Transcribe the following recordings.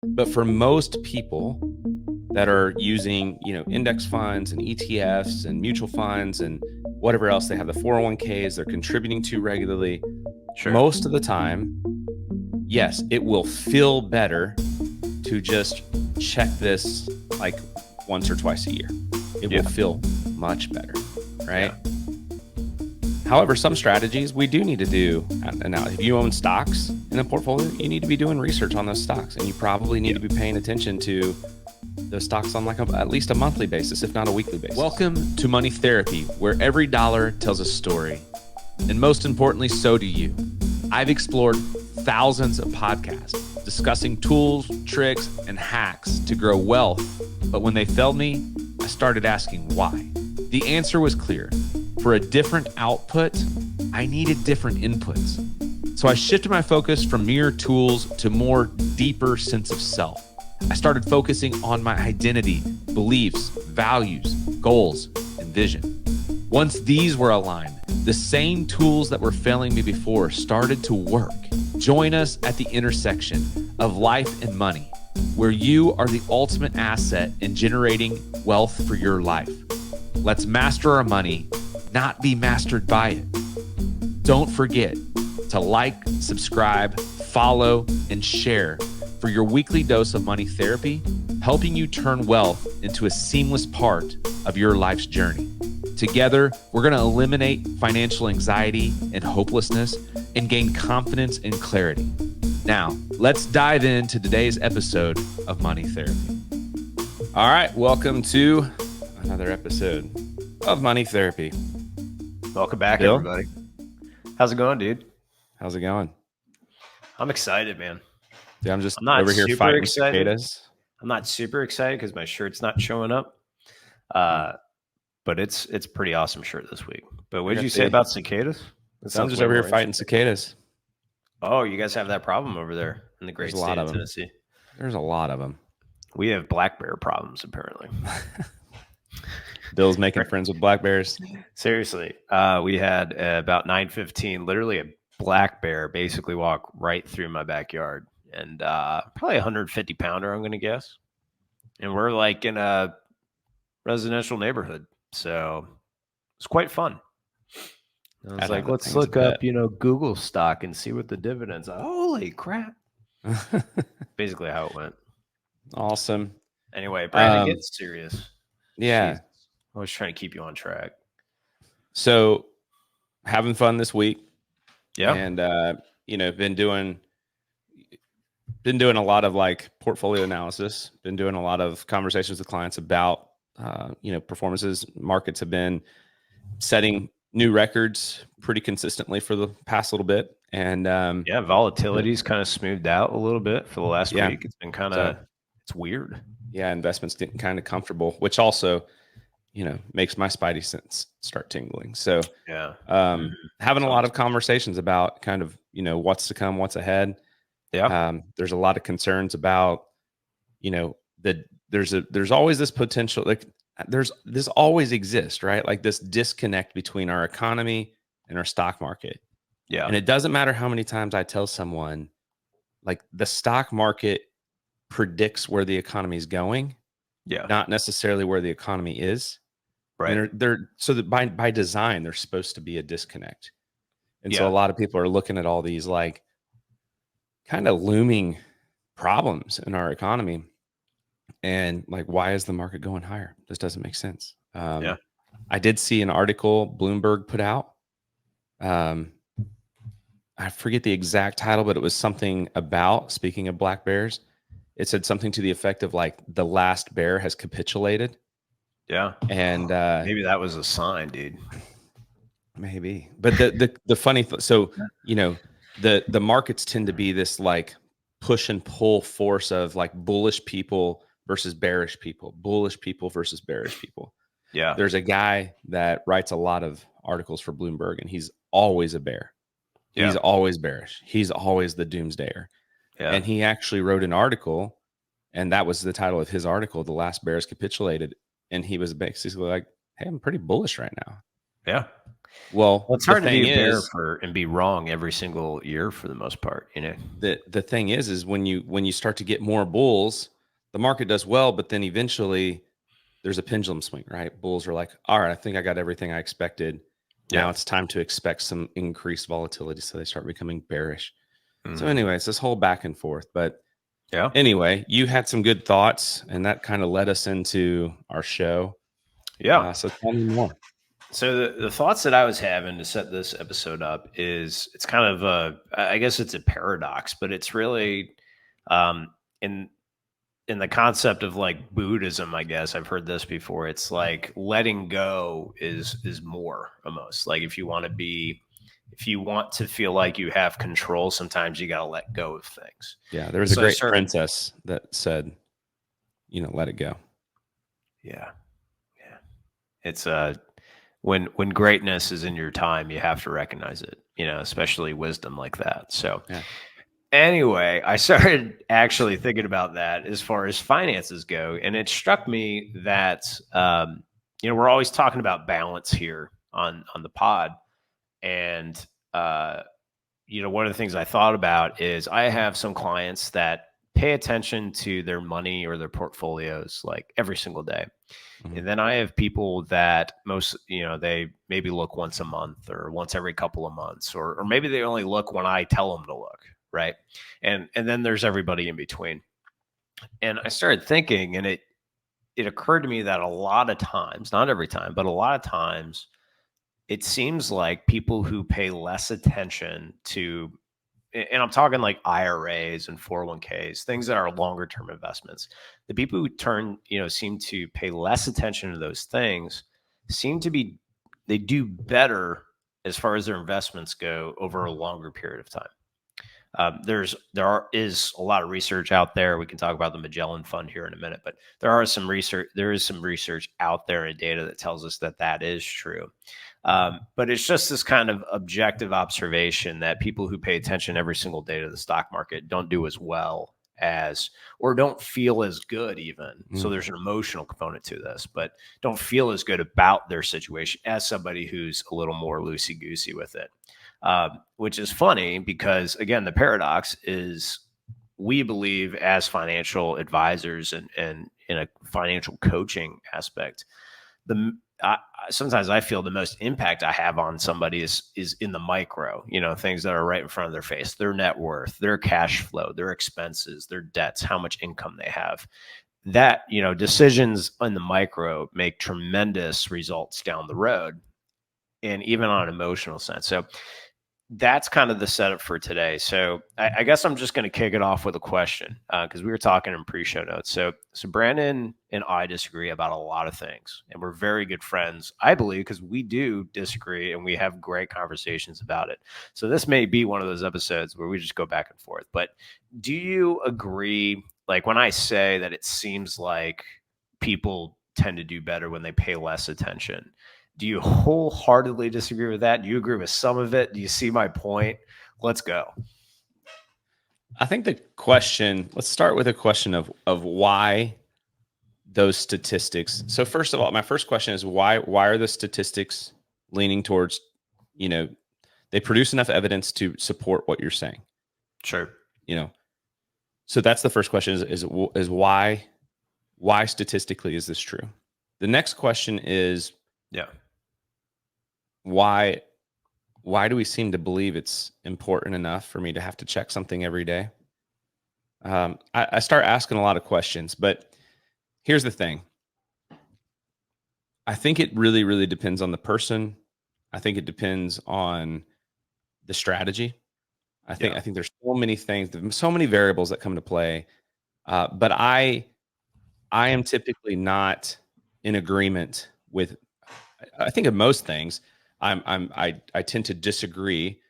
But for most people that are using, index funds and ETFs and mutual funds and whatever else they have, the 401ks they're contributing to regularly, Sure. most of the time, yes, it will feel better to just check this like once or twice a year. It will feel much better, right? Yeah. However, some strategies we do need to do. Now, if you own stocks in a portfolio, you need to be doing research on those stocks, and you probably need to be paying attention to those stocks on at least a monthly basis, if not a weekly basis. Welcome to Money Therapy, where every dollar tells a story. And most importantly, so do you. I've explored thousands of podcasts discussing tools, tricks, and hacks to grow wealth. But when they failed me, I started asking why. The answer was clear. For a different output, I needed different inputs. So I shifted my focus from mere tools to more deeper sense of self. I started focusing on my identity, beliefs, values, goals, and vision. Once these were aligned, the same tools that were failing me before started to work. Join us at the intersection of life and money, where you are the ultimate asset in generating wealth for your life. Let's master our money, not be mastered by it. Don't forget to like, subscribe, follow, and share for your weekly dose of money therapy, helping you turn wealth into a seamless part of your life's journey. Together, we're going to eliminate financial anxiety and hopelessness and gain confidence and clarity. Now, let's dive into today's episode of Money Therapy. All right, welcome to another episode of Money Therapy. Welcome back, Bill? everybody. How's it going, dude? How's it going? I'm excited, man. Yeah, I'm not over here super fighting excited. cicadas. I'm not super excited because my shirt's not showing up. But it's a pretty awesome shirt this week. But what did you say about cicadas? I'm just over here fighting cicadas. Oh, you guys have that problem over there in the great state of Tennessee. There's a lot of them. We have black bear problems, apparently. Bill's making friends with black bears. Seriously. We had about 9:15, literally a black bear basically walk right through my backyard. And probably a 150-pounder, I'm going to guess. And we're like in a residential neighborhood. So it's quite fun. I was like, let's look up, Google stock and see what the dividends are. Holy crap. Basically how it went. Awesome. Anyway, Brandon, get serious. Yeah. Jesus. I was trying to keep you on track. So having fun this week. Yeah. And, been doing a lot of like portfolio analysis, been doing a lot of conversations with clients about, performances. Markets have been setting new records pretty consistently for the past little bit. And volatility's kind of smoothed out a little bit for the last week. It's been it's weird. Yeah, investments getting kind of comfortable, which also, makes my spidey sense start tingling. So having a lot of conversations about kind of, what's to come, what's ahead. Yeah. There's a lot of concerns about, that there's always this potential, like this always exists, right? Like this disconnect between our economy and our stock market. Yeah. And it doesn't matter how many times I tell someone, like the stock market predicts where the economy is going. Yeah. Not necessarily where the economy is. Right. And they're so that by design, there's supposed to be a disconnect. And so a lot of people are looking at all these like kind of looming problems in our economy. And like, why is the market going higher? This doesn't make sense. I did see an article Bloomberg put out. I forget the exact title, but it was something about, speaking of black bears, it said something to the effect of like the last bear has capitulated. Yeah. And maybe that was a sign, dude. Maybe. But the funny so the markets tend to be this like push and pull force of like bullish people versus bearish people, bullish people versus bearish people. Yeah. There's a guy that writes a lot of articles for Bloomberg, and he's always a bear. He's always bearish. He's always the doomsdayer. Yeah. And he actually wrote an article, and that was the title of his article, The Last Bears Capitulated. And he was basically like, hey, I'm pretty bullish right now. Yeah. Well, Well, it's the hard to thing be a bear is, and be wrong every single year for the most part, you know? the thing is when you start to get more bulls, the market does well, but then eventually there's a pendulum swing, right? Bulls are like, all right, I think I got everything I expected. Now Yeah. it's time to expect some increased volatility. So they start becoming bearish. So Mhm. anyway, it's this whole back and forth. But Yeah. anyway, you had some good thoughts, and that kind of led us into our show. Yeah. So tell me more. So the thoughts that I was having to set this episode up is it's kind of I guess it's a paradox, but it's really in the concept of like Buddhism, I guess I've heard this before. It's like letting go is more almost like if you want to feel like you have control, sometimes you got to let go of things. Yeah, there was a So I great started, princess that said, let it go. yeah, yeah. It's when greatness is in your time, you have to recognize it, especially wisdom like that. So Yeah. anyway, I started actually thinking about that as far as finances go. And it struck me that, we're always talking about balance here on the pod. And, one of the things I thought about is I have some clients that pay attention to their money or their portfolios like every single day. Mhm. And then I have people that they maybe look once a month or once every couple of months, or maybe they only look when I tell them to look. Right. And then there's everybody in between. And I started thinking, and it occurred to me that a lot of times, not every time, but a lot of times, it seems like people who pay less attention to, and I'm talking like IRAs and 401ks, things that are longer term investments. The people who seem to pay less attention to those things they do better as far as their investments go over a longer period of time. There is a lot of research out there. We can talk about the Magellan Fund here in a minute, but there is some research out there and data that tells us that is true. But it's just this kind of objective observation that people who pay attention every single day to the stock market don't do as well or don't feel as good even. So there's an emotional component to this, but don't feel as good about their situation as somebody who's a little more loosey-goosey with it. Which is funny because, again, the paradox is we believe as financial advisors and in a financial coaching aspect, sometimes I feel the most impact I have on somebody is in the micro, things that are right in front of their face, their net worth, their cash flow, their expenses, their debts, how much income they have. That, decisions in the micro make tremendous results down the road and even on an emotional sense. So that's kind of the setup for today. So I guess I'm just going to kick it off with a question because we were talking in pre-show notes. So Brandon and I disagree about a lot of things, and we're very good friends, I believe, because we do disagree and we have great conversations about it. So this may be one of those episodes where we just go back and forth. But do you agree? Like when I say that it seems like people tend to do better when they pay less attention. Do you wholeheartedly disagree with that? Do you agree with some of it? Do you see my point? Let's go. I think let's start with a question of why those statistics. So first of all, my first question is why are the statistics leaning towards, they produce enough evidence to support what you're saying? Sure. So that's the first question is why statistically is this true? The next question is, why do we seem to believe it's important enough for me to have to check something every day? I start asking a lot of questions, but here's the thing. I think it really, really depends on the person. I think it depends on the strategy. I think there's so many things, so many variables that come into play. But I am typically not in agreement with. I think of most things. I tend to disagree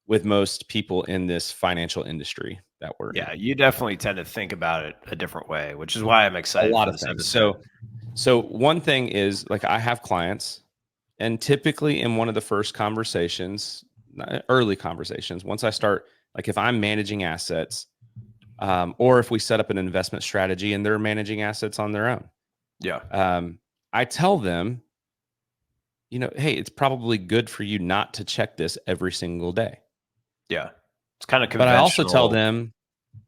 with most people in this financial industry that we're in. Yeah, you definitely tend to think about it a different way, which is why I'm excited for this episode. So one thing is, like, I have clients, and typically in one of the first conversations, early conversations, once I start, like if I'm managing assets, or if we set up an investment strategy and they're managing assets on their own. Yeah. I tell them hey, it's probably good for you not to check this every single day. Yeah. It's kind of But I also tell conventional them,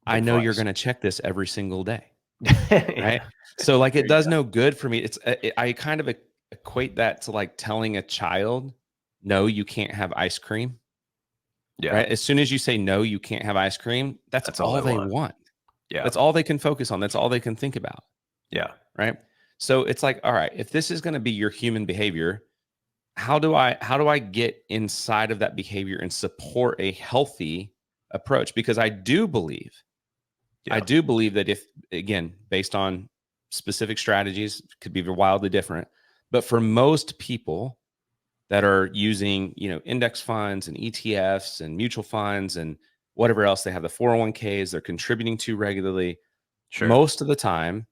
I know you're advice. going to check this every single day. Yeah. Right. So like, There it you does go. no good for me. I kind of equate that to like telling a child, no, you can't have ice cream. Yeah. Right. As soon as you say, no, you can't have ice cream, that's That's all all they they want. want. Yeah. That's all they can focus on. That's all they can think about. Yeah. Right. So it's like, all right, if this is going to be your human behavior, how do I get inside of that behavior and support a healthy approach? Because I do believe Yeah. that, if, again, based on specific strategies, could be wildly different, but for most people that are using, index funds and ETFs and mutual funds and whatever else they have, the 401ks they're contributing to regularly, Sure. most of the time,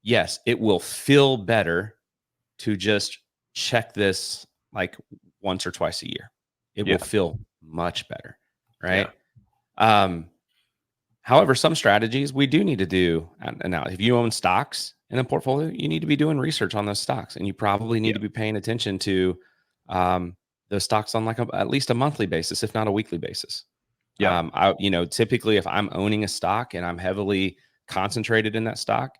yes, it will feel better to just check this like once or twice a year. It Yeah. will feel much better, Yeah. right? However, some strategies we do need to do. And now, if you own stocks in a portfolio, you need to be doing research on those stocks, and you probably need Yeah. to be paying attention to those stocks on like at least a monthly basis, if not a weekly basis. Yeah. Typically, if I'm owning a stock and I'm heavily concentrated in that stock,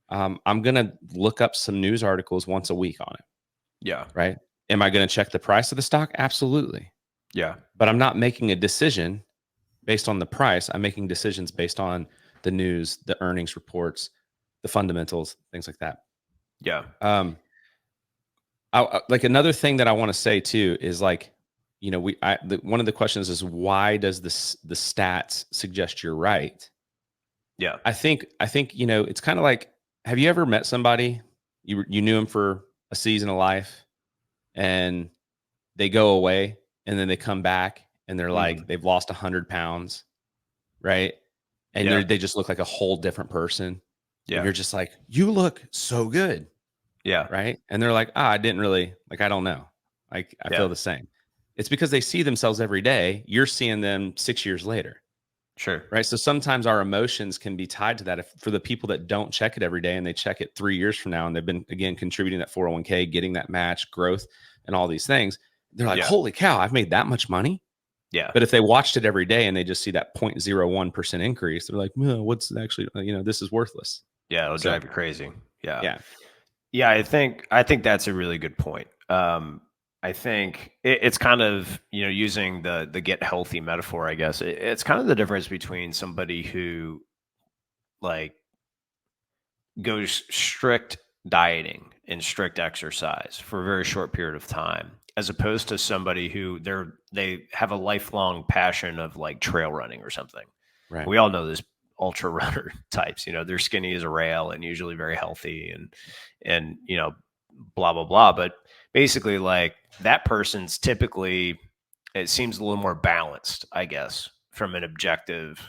I'm gonna look up some news articles once a week on it. Yeah. Right? Am I gonna check the price of the stock? Absolutely. Yeah. But I'm not making a decision based on the price. I'm making decisions based on the news, the earnings reports, the fundamentals, things like that. Yeah. Like, another thing that I want to say too is, like, one of the questions is, why does the stats suggest you're right? Yeah. I think it's kind of like, have you ever met somebody, you knew them for a season of life, and they go away, and then they come back and they're like, they've lost 100 pounds, right? And Yeah. they just look like a whole different person. And Yeah. you're just like, you look so good, Yeah. right? And they're like, I didn't really, like, I don't know. Like, I Yeah. feel the same. It's because they see themselves every day. You're seeing them 6 years later, Sure. right? So sometimes our emotions can be tied to that. If, for the people that don't check it every day and they check it 3 years from now, and they've been, again, contributing that 401k, getting that match, growth, and all these things, they're like, Yeah. holy cow, I've made that much money. Yeah. But if they watched it every day and they just see that 0.01% increase, they're like, well, what's actually, this is worthless. Yeah. It'll So, drive you crazy. Yeah. yeah. Yeah. I think that's a really good point. I think it's kind of, using the get healthy metaphor, I guess it's kind of the difference between somebody who like goes strict dieting and strict exercise for a very short period of time, as opposed to somebody who they have a lifelong passion of like trail running or something. Right. We all know this ultra runner types, they're skinny as a rail and usually very healthy and blah blah blah, but basically like that person's typically, it seems a little more balanced, I guess, from an objective.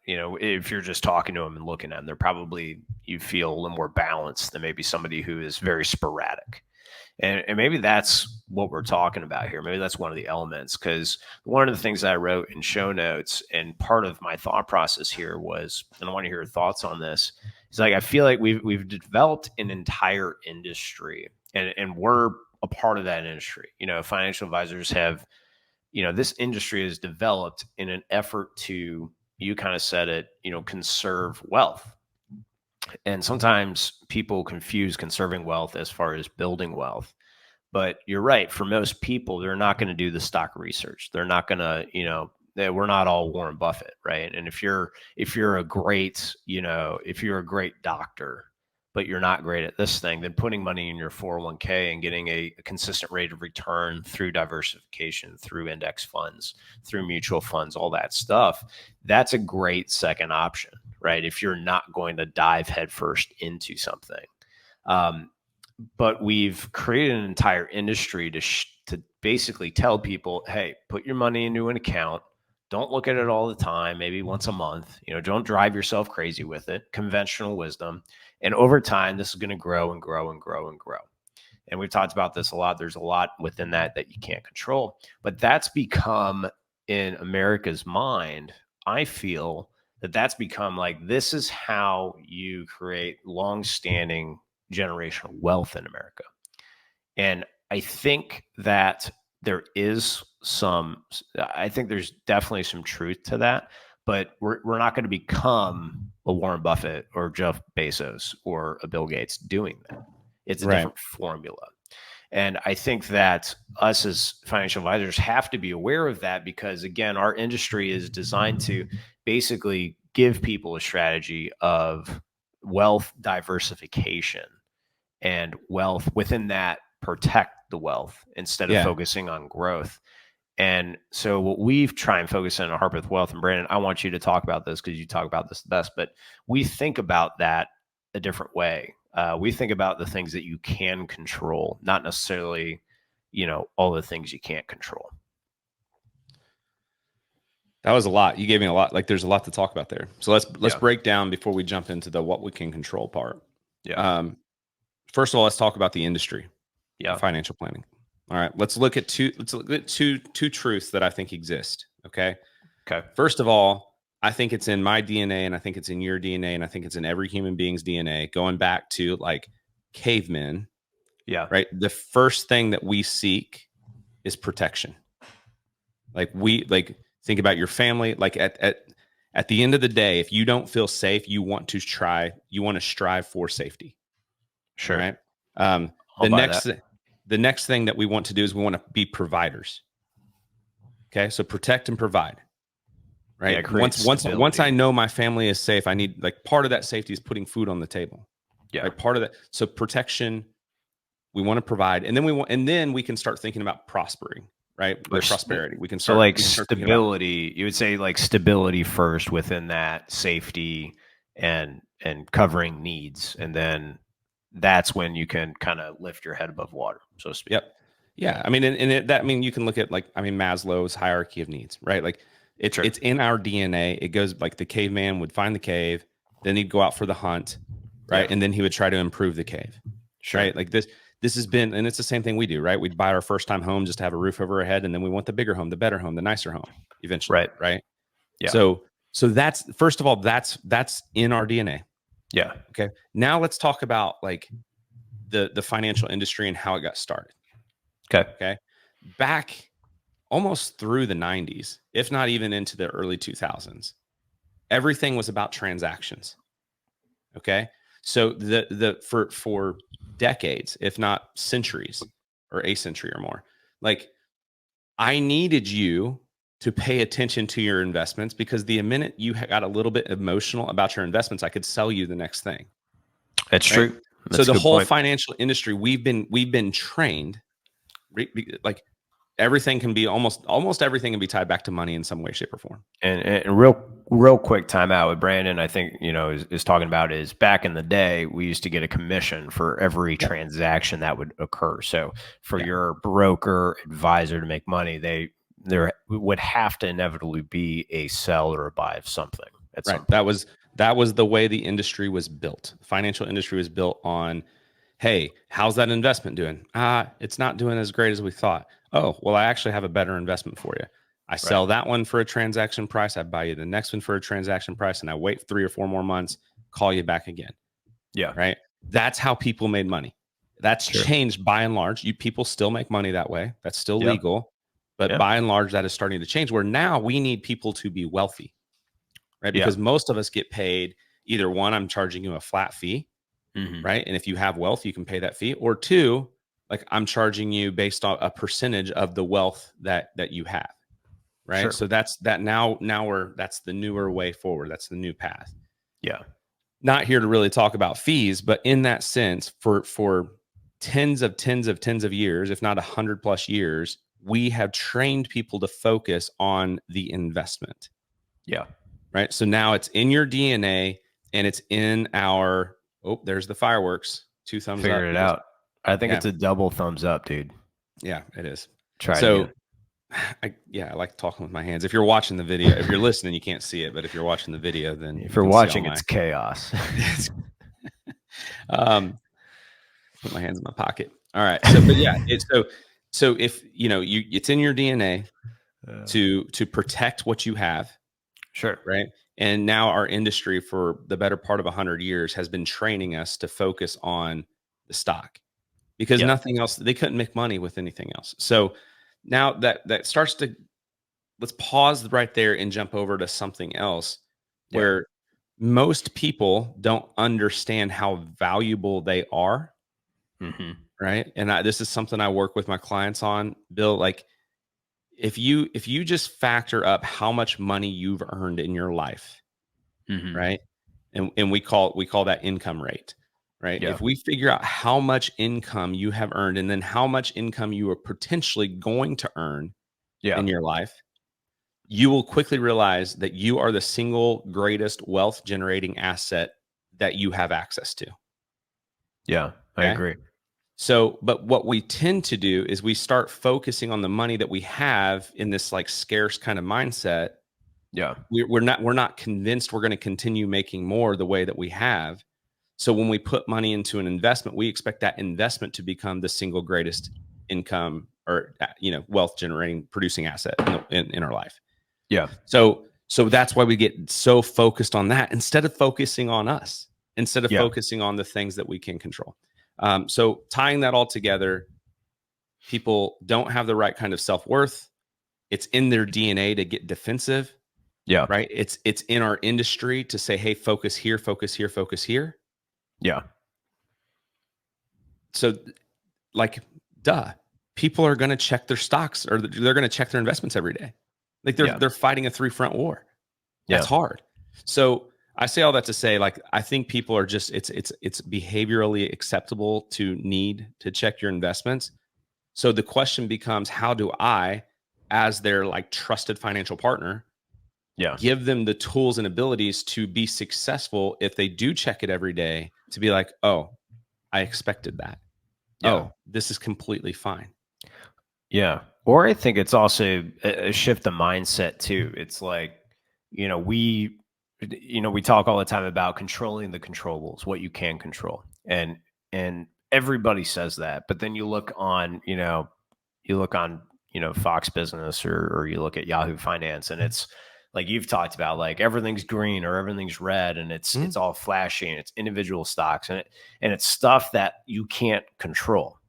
If you're just talking to them and looking at them, they're probably, you feel a little more balanced than maybe somebody who is very sporadic. And maybe that's what we're talking about here. Maybe that's one of the elements, because one of the things I wrote in show notes, and part of my thought process here was, and I want to hear your thoughts on this, is like, I feel like we've developed an entire industry, and we're a part of that industry. Financial advisors have, this industry is developed in an effort to, you kind of said it, conserve wealth. And sometimes people confuse conserving wealth as far as building wealth. But you're right. For most people, they're not going to do the stock research. They're not going to, we're not all Warren Buffett, right? And if you're a great, if you're a great doctor, but you're not great at this thing, then putting money in your 401k and getting a consistent rate of return through diversification, through index funds, through mutual funds, all that stuff, that's a great second option, right? If you're not going to dive headfirst into something. But we've created an entire industry to basically tell people, hey, put your money into an account. Don't look at it all the time, maybe once a month. Don't drive yourself crazy with it. Conventional wisdom. And over time, this is going to grow and grow and grow and grow. And we've talked about this a lot. There's a lot within that you can't control. But that's become, in America's mind, I feel that's become like, this is how you create long-standing generational wealth in America. And I think that there's definitely some truth to that, but we're not going to become a Warren Buffett or Jeff Bezos or a Bill Gates doing that. It's a different formula. And I think that us as financial advisors have to be aware of that, because again, our industry is designed to basically give people a strategy of wealth diversification, and wealth within that protect the wealth instead of focusing on growth. And so what we've tried and focus on at Harpeth Wealth, and Brandon, I want you to talk about this because you talk about this the best, but we think about that a different way. We think about the things that you can control, not necessarily, all the things you can't control. That was a lot. You gave me a lot. Like, there's a lot to talk about there. So let's break down before we jump into the what we can control part. Yeah. First of all, let's talk about the industry. Yeah. Financial planning. All right. Let's look at two truths that I think exist. Okay. First of all, I think it's in my DNA, and I think it's in your DNA, and I think it's in every human being's DNA, going back to like cavemen. Yeah. Right. The first thing that we seek is protection. Think about your family. Like at the end of the day, if you don't feel safe, you want to strive for safety. Sure. Right. The next thing that we want to do is we want to be providers. Okay. So protect and provide. Right. Yeah, once I know my family is safe, I need, like, part of that safety is putting food on the table. Yeah. Right? Part of that. So protection, we want to provide, and then we can start thinking about prospering. Right. Like prosperity. We can start. So like stability, you would say like stability first within that, safety and covering needs. And then that's when you can kind of lift your head above water, so to speak. Yep. Yeah. I mean, you can look at Maslow's hierarchy of needs, right? Like it's in our DNA. It goes like the caveman would find the cave, then he'd go out for the hunt, right? Yeah. And then he would try to improve the cave. Sure. Right. Like this has been, and it's the same thing we do, right? We'd buy our first time home just to have a roof over our head. And then we want the bigger home, the better home, the nicer home eventually. Right. Right. Yeah. So that's, first of all, that's in our DNA. Yeah. Okay. Now let's talk about like the financial industry and how it got started. Okay. Back almost through the 90s, if not even into the early 2000s, everything was about transactions. Okay. So for decades, if not centuries or a century or more, like, I needed you to pay attention to your investments, because the minute you got a little bit emotional about your investments, I could sell you the next thing. That's right? true. So the whole financial industry, we've been trained, like everything can be almost everything can be tied back to money in some way, shape, or form. And real quick time out with Brandon, I think, is talking about is back in the day, we used to get a commission for every transaction that would occur. So for your broker advisor to make money, there would have to inevitably be a sell or a buy of something. Right. That was the way the industry was built. The financial industry was built on, hey, how's that investment doing? It's not doing as great as we thought. Oh, well, I actually have a better investment for you. I sell that one for a transaction price. I buy you the next one for a transaction price, and I wait 3 or 4 more months, call you back again. Yeah. Right. That's how people made money. That's changed by and large. People still make money that way. That's still legal. But by and large, that is starting to change, where now we need people to be wealthy. Right. Because most of us get paid either, one, I'm charging you a flat fee. Mm-hmm. Right. And if you have wealth, you can pay that fee. Or two, like, I'm charging you based on a percentage of the wealth that you have. Right. Sure. So that's the newer way forward. That's the new path. Yeah. Not here to really talk about fees, but in that sense, for tens of years, if not 100+ years, we have trained people to focus on the investment. Yeah. Right. So now it's in your DNA, and it's in our, there's the fireworks. 2 thumbs up. Figured it out. I think it's a double thumbs up, dude. Yeah, it is. Try so I like talking with my hands. If you're watching the video, if you're listening, you can't see it, but if you're watching the video, then if you're watching, it's chaos. Put my hands in my pocket. All right. So, but yeah, so if it's in your DNA to protect what you have. Sure. Right. And now our industry, for the better part of 100 years, has been training us to focus on the stock. because Yeah. nothing else, they couldn't make money with anything else. So now that starts to, let's pause right there and jump over to something else Yeah. where most people don't understand how valuable they are. Mm-hmm. Right. And this is something I work with my clients on, Bill. Like, if you just factor up how much money you've earned in your life, Mm-hmm. right? And we call that income rate, right? Yeah. If we figure out how much income you have earned and then how much income you are potentially going to earn Yeah. in your life, you will quickly realize that you are the single greatest wealth generating asset that you have access to. Yeah. I Okay? agree. So, but what we tend to do is we start focusing on the money that we have in this like scarce kind of mindset. Yeah. We're not convinced we're going to continue making more the way that we have. So when we put money into an investment, we expect that investment to become the single greatest income or wealth generating producing asset in our life. Yeah. So that's why we get so focused on that instead of focusing on us, instead of Yeah. focusing on the things that we can control. So tying that all together, people don't have the right kind of self-worth. It's in their DNA to get defensive, Yeah. right? It's in our industry to say, hey, focus here, focus here, focus here. Yeah. So like, duh, people are going to check their stocks or they're going to check their investments every day. Like they're fighting a 3-front war. That's hard. So I say all that to say, like, I think people are just, it's behaviorally acceptable to need to check your investments. So the question becomes, how do I, as their like trusted financial partner, give them the tools and abilities to be successful if they do check it every day, to be like, oh, I expected that. Yeah. Oh, this is completely fine. Yeah. Or I think it's also a shift of mindset too. It's like, we talk all the time about controlling the controllables, what you can control. And everybody says that, but then you look on Fox Business or you look at Yahoo Finance, and it's like you've talked about, like everything's green or everything's red, and it's all flashy, and it's individual stocks, and it's stuff that you can't control.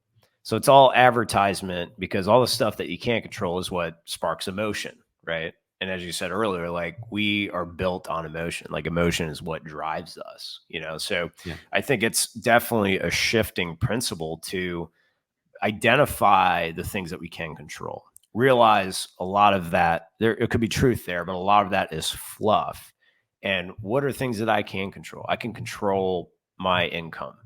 So it's all advertisement, because all the stuff that you can't control is what sparks emotion, right? And as you said earlier, like we are built on emotion. Like emotion is what drives us, So I think it's definitely a shifting principle to identify the things that we can control. Realize a lot of that, it could be truth there, but a lot of that is fluff. And what are things that I can control? I can control my income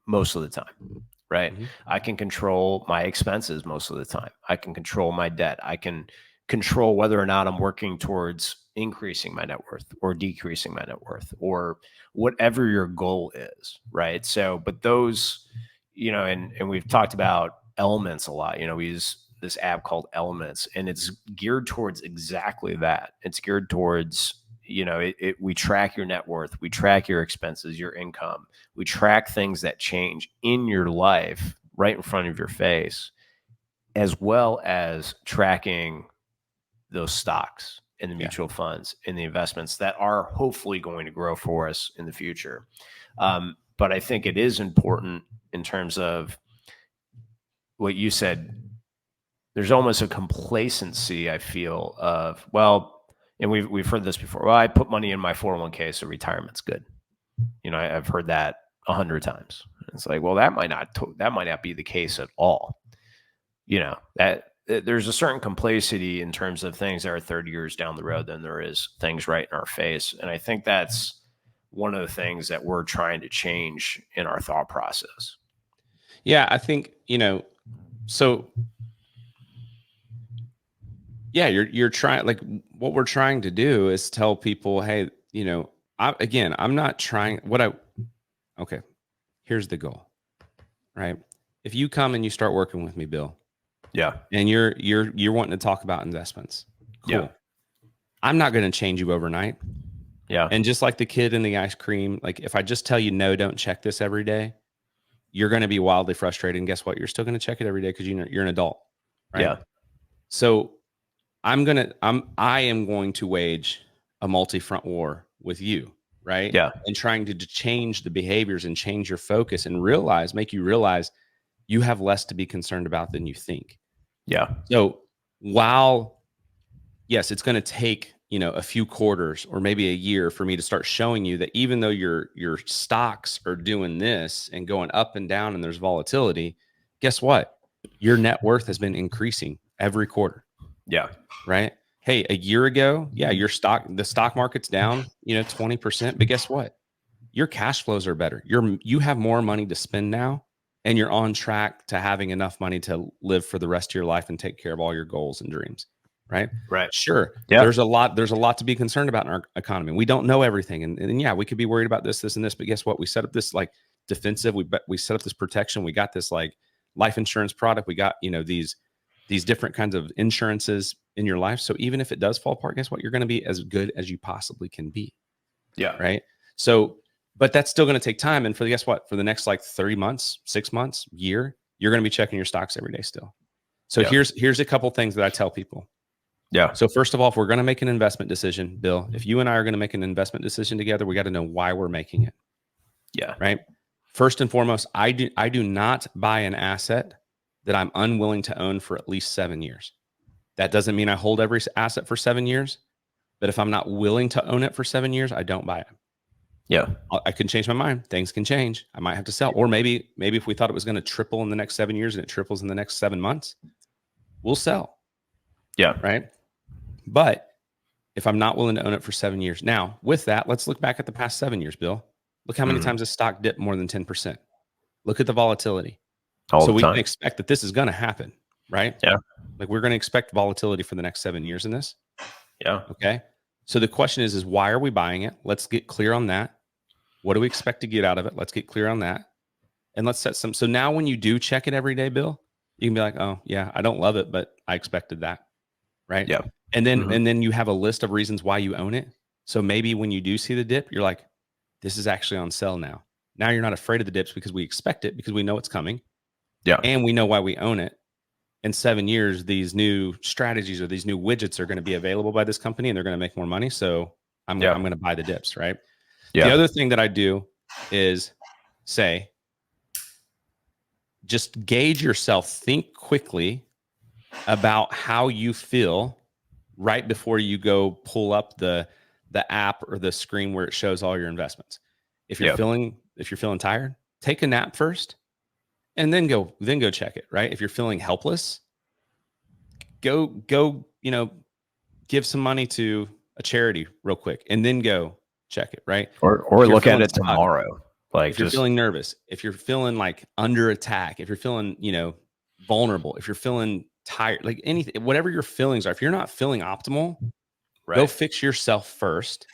most of the time, right? Mm-hmm. I can control my expenses most of the time. I can control my debt. I can control whether or not I'm working towards increasing my net worth or decreasing my net worth, or whatever your goal is, right? So, but those, and we've talked about elements a lot. We use this app called Elements, and it's geared towards exactly that. It's geared towards, we track your net worth, we track your expenses, your income, we track things that change in your life right in front of your face, as well as tracking those stocks and the mutual funds and the investments that are hopefully going to grow for us in the future. But I think it is important in terms of what you said. There's almost a complacency, I feel, of, well, and we've heard this before. Well, I put money in my 401k, so retirement's good. I've heard that 100 times. It's like, well, that might not be the case at all. That there's a certain complacency in terms of things that are 30 years down the road than there is things right in our face. And I think that's one of the things that we're trying to change in our thought process. Yeah, I think, so yeah, you're trying, like what we're trying to do is tell people, hey, I'm not trying okay, here's the goal, right? If you come and you start working with me, Bill, and you're wanting to talk about investments, cool. I'm not going to change you overnight. And just like the kid in the ice cream, like if I just tell you, no, don't check this every day, you're going to be wildly frustrated. And guess what? You're still going to check it every day because you're an adult, right? Yeah. So I am going to wage a multi-front war with you, right? Yeah. And trying to change the behaviors and change your focus and make you realize you have less to be concerned about than you think. Yeah. So while, yes, it's going to take, a few quarters or maybe a year for me to start showing you that even though your stocks are doing this and going up and down and there's volatility, guess what? Your net worth has been increasing every quarter. Yeah. Right. Hey, a year ago, yeah, the stock market's down, 20%, but guess what? Your cash flows are better. You have more money to spend now, and you're on track to having enough money to live for the rest of your life and take care of all your goals and dreams. Right. Right. Sure. Yeah. There's a lot to be concerned about in our economy. We don't know everything. And yeah, we could be worried about this, and this, but guess what? We set up this like defensive, we set up this protection. We got this like life insurance product. We got, these different kinds of insurances in your life. So even if it does fall apart, guess what? You're going to be as good as you possibly can be. Yeah. Right. So, but that's still going to take time. And guess what? For the next like 30 months, 6 months, year, you're going to be checking your stocks every day still. So here's a couple things that I tell people. Yeah. So first of all, if we're going to make an investment decision, Bill, if you and I are going to make an investment decision together, we got to know why we're making it. Yeah. Right. First and foremost, I do not buy an asset that I'm unwilling to own for at least 7 years. That doesn't mean I hold every asset for 7 years, but if I'm not willing to own it for 7 years, I don't buy it. Yeah. I can change my mind. Things can change. I might have to sell. Or maybe if we thought it was going to triple in the next 7 years and it triples in the next 7 months, we'll sell. Yeah. Right. But if I'm not willing to own it for 7 years, now with that, let's look back at the past 7 years, Bill. Look how many times the stock dipped more than 10%. Look at the volatility. So we can expect that this is going to happen, right? Yeah. Like we're going to expect volatility for the next 7 years in this. Yeah. Okay. So the question is why are we buying it? Let's get clear on that. What do we expect to get out of it? Let's get clear on that. And let's set some. So now when you do check it every day, Bill, you can be like, oh yeah, I don't love it, but I expected that. Right. Yeah. And then you have a list of reasons why you own it. So maybe when you do see the dip, you're like, this is actually on sale now. Now you're not afraid of the dips because we expect it because we know it's coming. Yeah. And we know why we own it. In 7 years, these new strategies or these new widgets are going to be available by this company and they're going to make more money. So I'm going to buy the dips, right? Yeah. The other thing that I do is say, just gauge yourself, think quickly about how you feel right before you go pull up the app or the screen where it shows all your investments. If you're feeling tired, take a nap first. And then go check it, right? If you're feeling helpless, go, give some money to a charity real quick and then go check it, right? Or look at it tomorrow. Like if you're feeling nervous, if you're feeling like under attack, if you're feeling, vulnerable, if you're feeling tired, like anything, whatever your feelings are, if you're not feeling optimal, go fix yourself first.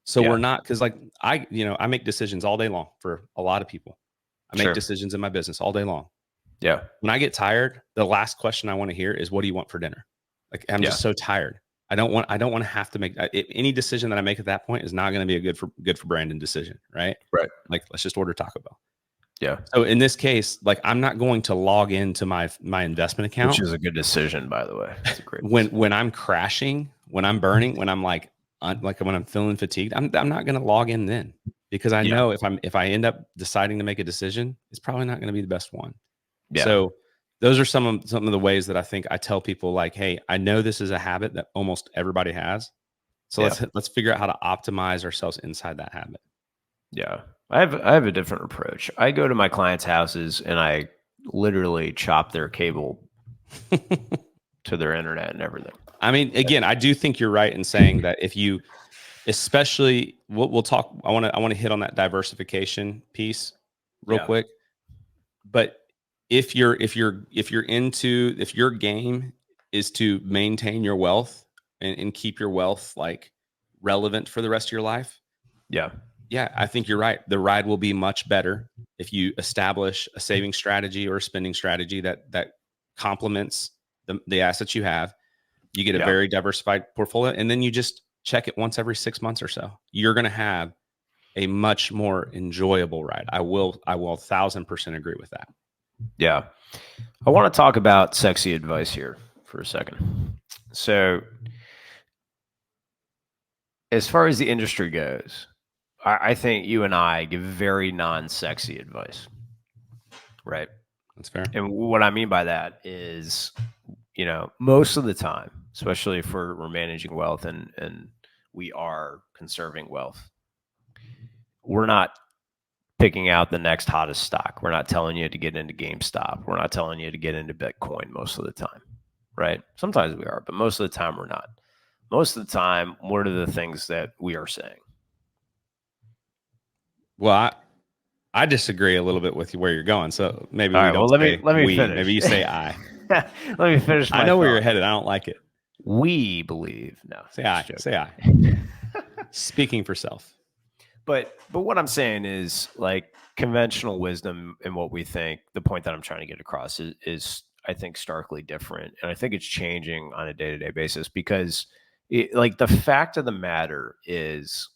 So we're not, because like I make decisions all day long for a lot of people. I make decisions in my business all day long. Yeah. When I get tired, the last question I want to hear is, what do you want for dinner? Like, I'm just so tired. I don't want to have to make any decision that I make at that point is not going to be a good for Brandon decision. Right. Right. Like, let's just order Taco Bell. Yeah. So in this case, like, I'm not going to log into my investment account, which is a good decision, by the way. That's a great when I'm crashing, when I'm burning, when I'm like when I'm feeling fatigued, I'm not going to log in then. Because I know if I end up deciding to make a decision, it's probably not going to be the best one. Yeah. So those are some of the ways that I think I tell people, like, hey, I know this is a habit that almost everybody has. So let's figure out how to optimize ourselves inside that habit. Yeah. I have a different approach. I go to my clients' houses and I literally chop their cable to their internet and everything. I mean, again, I do think you're right in saying that if you, especially we'll talk. I want to hit on that diversification piece real quick. But if your game is to maintain your wealth and keep your wealth like relevant for the rest of your life, I think you're right. The ride will be much better if you establish a saving strategy or a spending strategy that complements the assets you have. You get a very diversified portfolio, and then you just check it once every 6 months or so. You're going to have a much more enjoyable ride. I will 1,000% agree with that. Yeah. I want to talk about sexy advice here for a second. So as far as the industry goes, I think you and I give very non-sexy advice, right? That's fair. And what I mean by that is, most of the time, especially if we're managing wealth and we are conserving wealth, we're not picking out the next hottest stock. We're not telling you to get into GameStop. We're not telling you to get into Bitcoin most of the time, right? Sometimes we are, but most of the time we're not. Most of the time, what are the things that we are saying? Well, I disagree a little bit with where you're going. So maybe All we right, don't well, say let me we. finish. Maybe you say I. Let me finish my I know where you're thought. headed. I don't like it. We believe. No. Say I. just joking. Say I. Speaking for self. But what I'm saying is, like, conventional wisdom and what we think, the point that I'm trying to get across is I think starkly different. And I think it's changing on a day-to-day basis because like the fact of the matter is,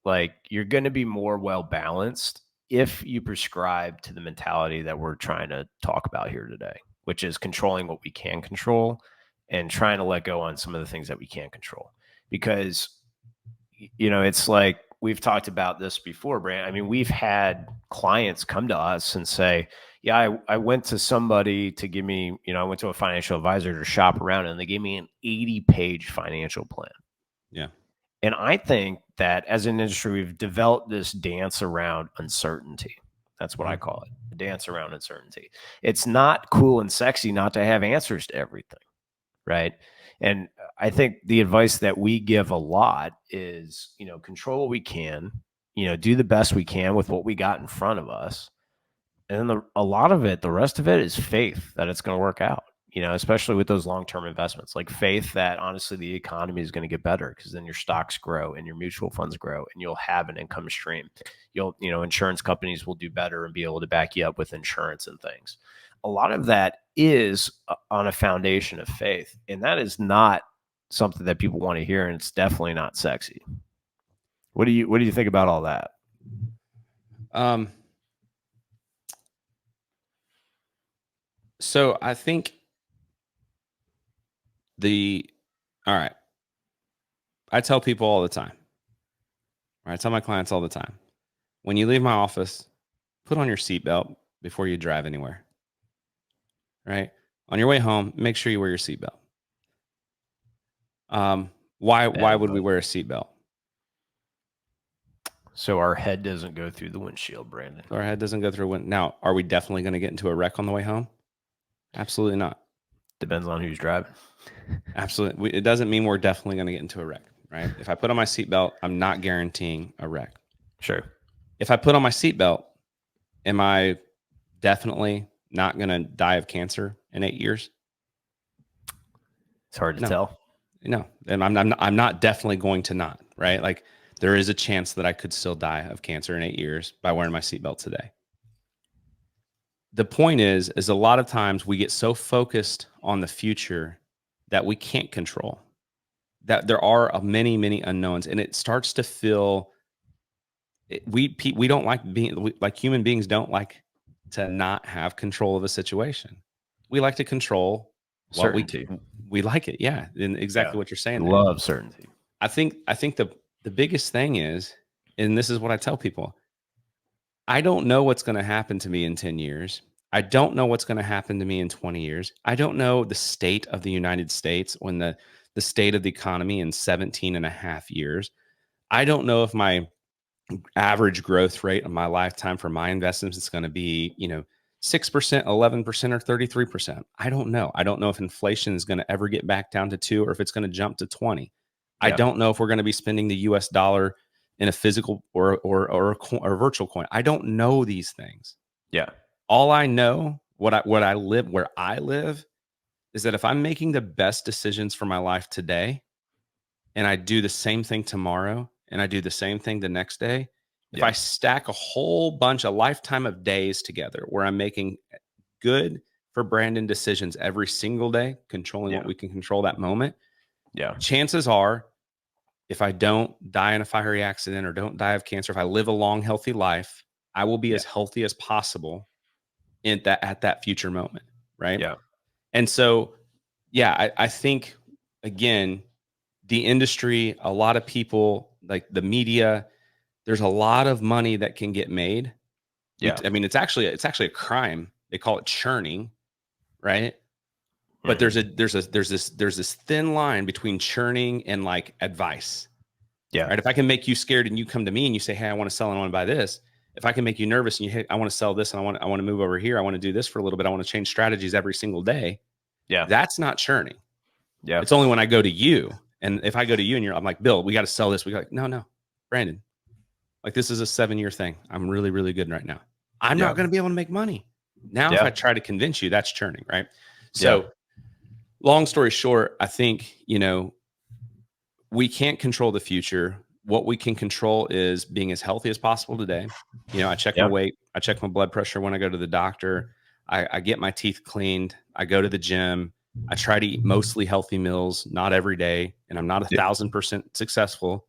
like, you're going to be more well balanced if you prescribe to the mentality that we're trying to talk about here today, which is controlling what we can control and trying to let go on some of the things that we can't control. Because, it's like we've talked about this before, Brand. I mean, we've had clients come to us and say, yeah, I went to somebody to give me, I went to a financial advisor to shop around and they gave me an 80-page financial plan. Yeah. And I think that as an industry, we've developed this dance around uncertainty. That's what I call it, a dance around uncertainty. It's not cool and sexy not to have answers to everything, right? And I think the advice that we give a lot is, control what we can, do the best we can with what we got in front of us. And then a lot of it, the rest of it is faith that it's going to work out, especially with those long-term investments, like faith that honestly the economy is going to get better because then your stocks grow and your mutual funds grow and you'll have an income stream. Insurance companies will do better and be able to back you up with insurance and things. A lot of that is on a foundation of faith. And that is not something that people want to hear. And it's definitely not sexy. What do you think about all that? So I think all right. I tell people all the time, or I tell my clients all the time, when you leave my office, put on your seatbelt before you drive anywhere, right? On your way home, make sure you wear your seatbelt. Why would we wear a seatbelt? So our head doesn't go through the windshield, Brandon. Our head doesn't go through Now, are we definitely going to get into a wreck on the way home? Absolutely not. Depends on who's driving. Absolutely. It doesn't mean we're definitely going to get into a wreck, right? If I put on my seatbelt, I'm not guaranteeing a wreck. Sure. If I put on my seatbelt, am I definitely not going to die of cancer in 8 years? It's hard to tell. No, and I'm not definitely going to not, right? Like there is a chance that I could still die of cancer in 8 years by wearing my seatbelt today. The point is a lot of times we get so focused on the future that we can't control, that there are many, many unknowns, and it starts to feel we don't like like human beings don't like to not have control of a situation. We like to control certainty. We like it. Yeah. And exactly what you're saying. Love certainty. I think the biggest thing is, and this is what I tell people, I don't know what's going to happen to me in 10 years. I don't know what's going to happen to me in 20 years. I don't know the state of the United States when the state of the economy in 17 and a half years. I don't know if my average growth rate of my lifetime for my investments is going to be, 6%, 11%, or 33%. I don't know. I don't know if inflation is going to ever get back down to 2 or if it's going to jump to 20. I don't know if we're going to be spending the US dollar in a physical or a virtual coin. I don't know these things. Yeah. All I know, where I live, is that if I'm making the best decisions for my life today, and I do the same thing tomorrow, and I do the same thing the next day, if I stack a whole bunch, a lifetime of days together where I'm making good for Brandon decisions every single day, controlling what we can control that moment, chances are, if I don't die in a fiery accident or don't die of cancer, if I live a long, healthy life, I will be as healthy as possible at that future moment, right? Yeah. And so, I think, again, the industry, a lot of people, like the media, there's a lot of money that can get made. Yeah. I mean, it's actually a crime. They call it churning, right? But Mhm. there's this thin line between churning and like advice, Yeah. right? If I can make you scared and you come to me and you say, "Hey, I want to sell and I want to buy this." If I can make you nervous and you, "Hey, I want to sell this and I want to move over here. I want to do this for a little bit. I want to change strategies every single day." Yeah. That's not churning. Yeah. It's only when I go to you. And if I go to you and I'm like, "Bill, we got to sell this." We go like, no, Brandon, like this is a 7-year thing. I'm really, really good right now. I'm Yeah. not going to be able to make money. Now, if Yeah. I try to convince you, that's churning, right? Yeah. So long story short, I think, we can't control the future. What we can control is being as healthy as possible today. I check my Yeah. weight. I check my blood pressure when I go to the doctor. I get my teeth cleaned. I go to the gym. I try to eat mostly healthy meals, not every day. And I'm not 1,000% successful,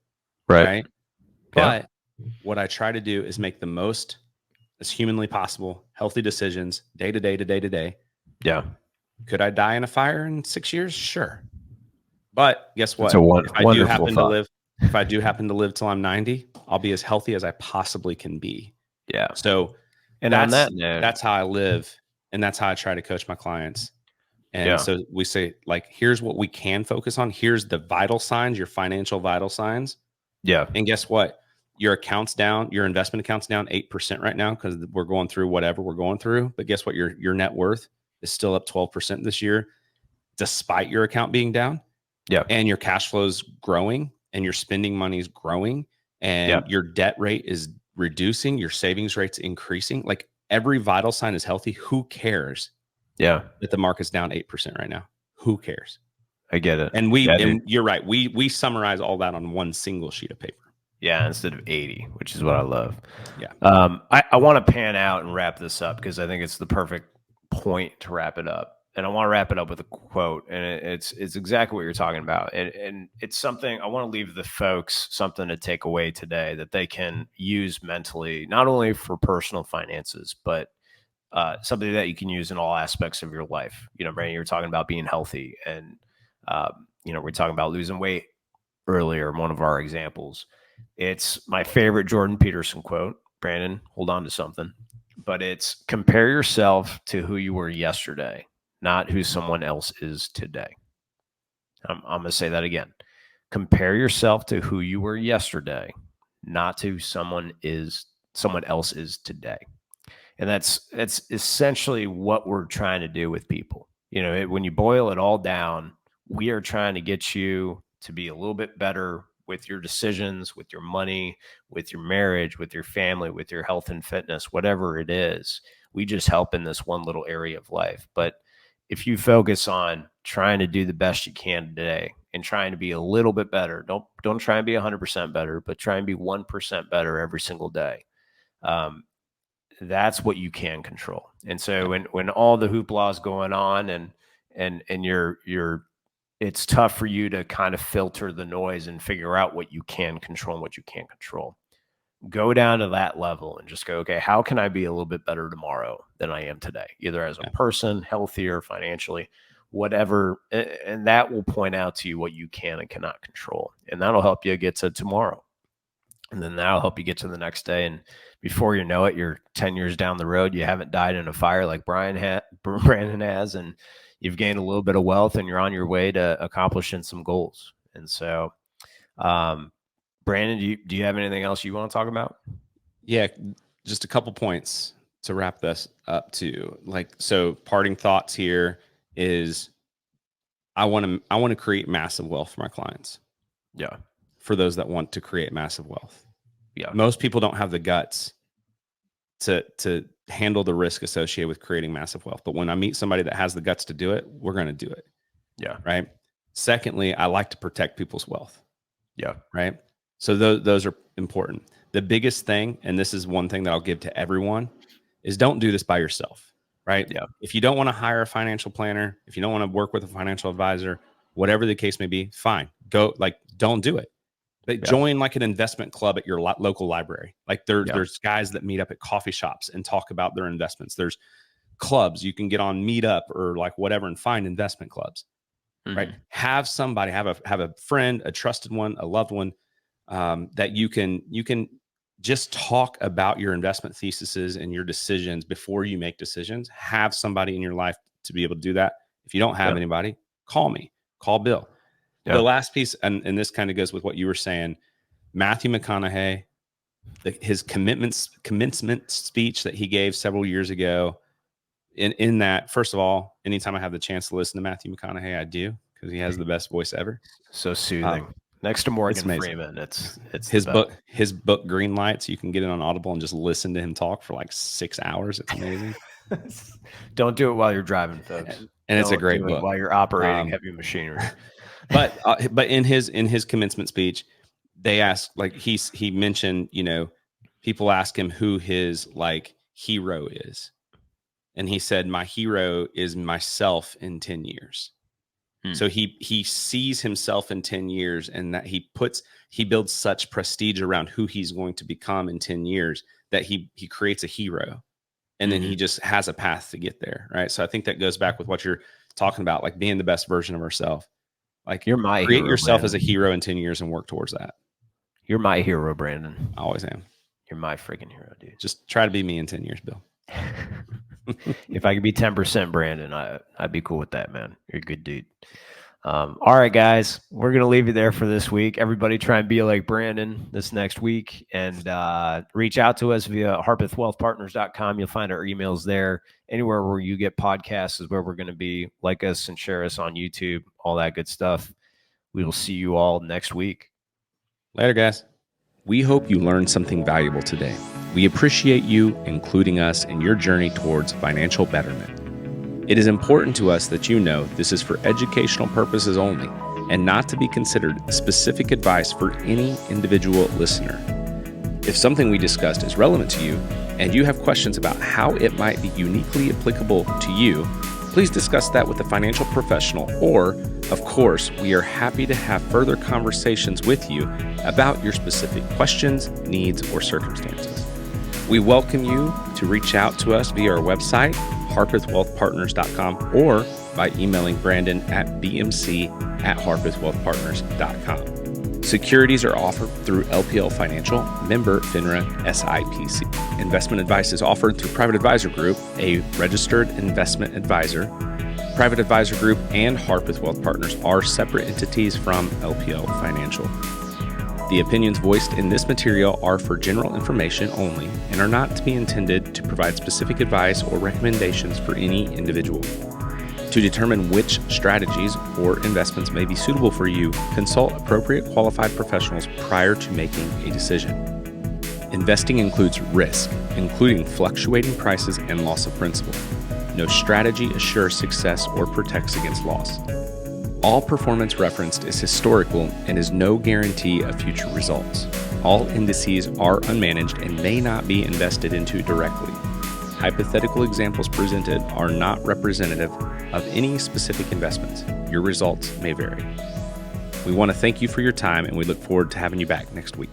Right. right? Yeah. But what I try to do is make the most as humanly possible, healthy decisions day to day to day to day. Yeah. Could I die in a fire in 6 years? Sure. But guess It's what? a If wonderful thought. I do happen to live till I'm 90, I'll be as healthy as I possibly can be. Yeah. So And on that note, that's how I live, and that's how I try to coach my clients. And yeah. so we say, like, here's what we can focus on. Here's the vital signs, your financial vital signs. Yeah. And guess what? Your account's down, your investment account's down 8% right now because we're going through whatever we're going through. But guess what? Your net worth is still up 12% this year, despite your account being down. Yeah. And your cash flow is growing and your spending money is growing and Yeah. your debt rate is reducing, your savings rate's increasing. Like every vital sign is healthy. Who cares Yeah. that the market's down 8% right now? Who cares? I get it. And Yeah, dude. you're right. We summarize all that on one single sheet of paper. Yeah, instead of 80, which is what I love. Yeah. I want to pan out and wrap this up because I think it's the perfect point to wrap it up. And I want to wrap it up with a quote, and it's exactly what you're talking about. And it's something I want to leave the folks something to take away today that they can use mentally, not only for personal finances, but something that you can use in all aspects of your life. Brandon, you're talking about being healthy, and we're talking about losing weight earlier in one of our examples. It's my favorite Jordan Peterson quote. Brandon, hold on to something. But it's compare yourself to who you were yesterday, not who someone else is today. I'm going to say that again. Compare yourself to who you were yesterday, not to someone else is today. And that's essentially what we're trying to do with people. When you boil it all down, we are trying to get you to be a little bit better with your decisions, with your money, with your marriage, with your family, with your health and fitness, whatever it is. We just help in this one little area of life. But if you focus on trying to do the best you can today and trying to be a little bit better, don't try and be 100% better, but try and be 1% better every single day. That's what you can control. And so when all the hoopla is going on and you're it's tough for you to kind of filter the noise and figure out what you can control and what you can't control. Go down to that level and just go, okay, how can I be a little bit better tomorrow than I am today? Either as a person, healthier, financially, whatever. And that will point out to you what you can and cannot control. And that'll help you get to tomorrow. And then that'll help you get to the next day. And before you know it, you're 10 years down the road. You haven't died in a fire like Brandon has, and you've gained a little bit of wealth, and you're on your way to accomplishing some goals. And so, Brandon, do you have anything else you want to talk about? Yeah, just a couple points to wrap this up too. So parting thoughts here is I want to create massive wealth for my clients. Yeah. For those that want to create massive wealth. Yeah. Most people don't have the guts to handle the risk associated with creating massive wealth. But when I meet somebody that has the guts to do it, we're going to do it. Yeah. Right. Secondly, I like to protect people's wealth. Yeah. Right. So those are important. The biggest thing, and this is one thing that I'll give to everyone, is don't do this by yourself. Right. Yeah. If you don't want to hire a financial planner, if you don't want to work with a financial advisor, whatever the case may be, fine. Don't do it. But join like an investment club at your local library. Like there's guys that meet up at coffee shops and talk about their investments. There's clubs you can get on Meetup or like whatever and find investment clubs. Mm-hmm. Right? Have somebody, have a friend, a trusted one, a loved one that you can just talk about your investment theses and your decisions before you make decisions. Have somebody in your life to be able to do that. If you don't have anybody, call me, call Bill. The last piece, and this kind of goes with what you were saying, Matthew McConaughey, his commencement speech that he gave several years ago. In that, first of all, anytime I have the chance to listen to Matthew McConaughey, I do, because he has the best voice ever. So soothing. Next to Morgan Freeman, it's his book Green Lights. You can get it on Audible and just listen to him talk for like 6 hours. It's amazing. Don't do it while you're driving, folks. And it's a great book while you're operating heavy machinery. But in his commencement speech, they asked, like, he mentioned, people ask him who his like hero is, and he said, my hero is myself in 10 years. So he sees himself in 10 years, and that he builds such prestige around who he's going to become in 10 years that he creates a hero, and then he just has a path to get there. Right. So I think that goes back with what you're talking about, like being the best version of ourselves. Like, you're my create hero, yourself Brandon. as a hero in 10 years and work towards that. You're my hero, Brandon. I always am. You're my freaking hero, dude. Just try to be me in 10 years, Bill. If I could be 10% Brandon, I'd be cool with that, man. You're a good dude. All right, guys, we're going to leave you there for this week. Everybody try and be like Brandon this next week, and reach out to us via harpethwealthpartners.com. You'll find our emails there. Anywhere where you get podcasts is where we're going to be. Like us and share us on YouTube, all that good stuff. We will see you all next week. Later, guys. We hope you learned something valuable today. We appreciate you including us in your journey towards financial betterment. It is important to us that you know this is for educational purposes only and not to be considered specific advice for any individual listener. If something we discussed is relevant to you and you have questions about how it might be uniquely applicable to you, please discuss that with a financial professional, or, of course, we are happy to have further conversations with you about your specific questions, needs, or circumstances. We welcome you to reach out to us via our website, harpethwealthpartners.com, or by emailing Brandon at bmc@harpethwealthpartners.com. Securities are offered through LPL Financial, member FINRA SIPC. Investment advice is offered through Private Advisor Group, a registered investment advisor. Private Advisor Group and Harpeth Wealth Partners are separate entities from LPL Financial. The opinions voiced in this material are for general information only and are not to be intended to provide specific advice or recommendations for any individual. To determine which strategies or investments may be suitable for you, consult appropriate qualified professionals prior to making a decision. Investing includes risk, including fluctuating prices and loss of principal. No strategy assures success or protects against loss. All performance referenced is historical and is no guarantee of future results. All indices are unmanaged and may not be invested into directly. Hypothetical examples presented are not representative of any specific investments. Your results may vary. We want to thank you for your time, and we look forward to having you back next week.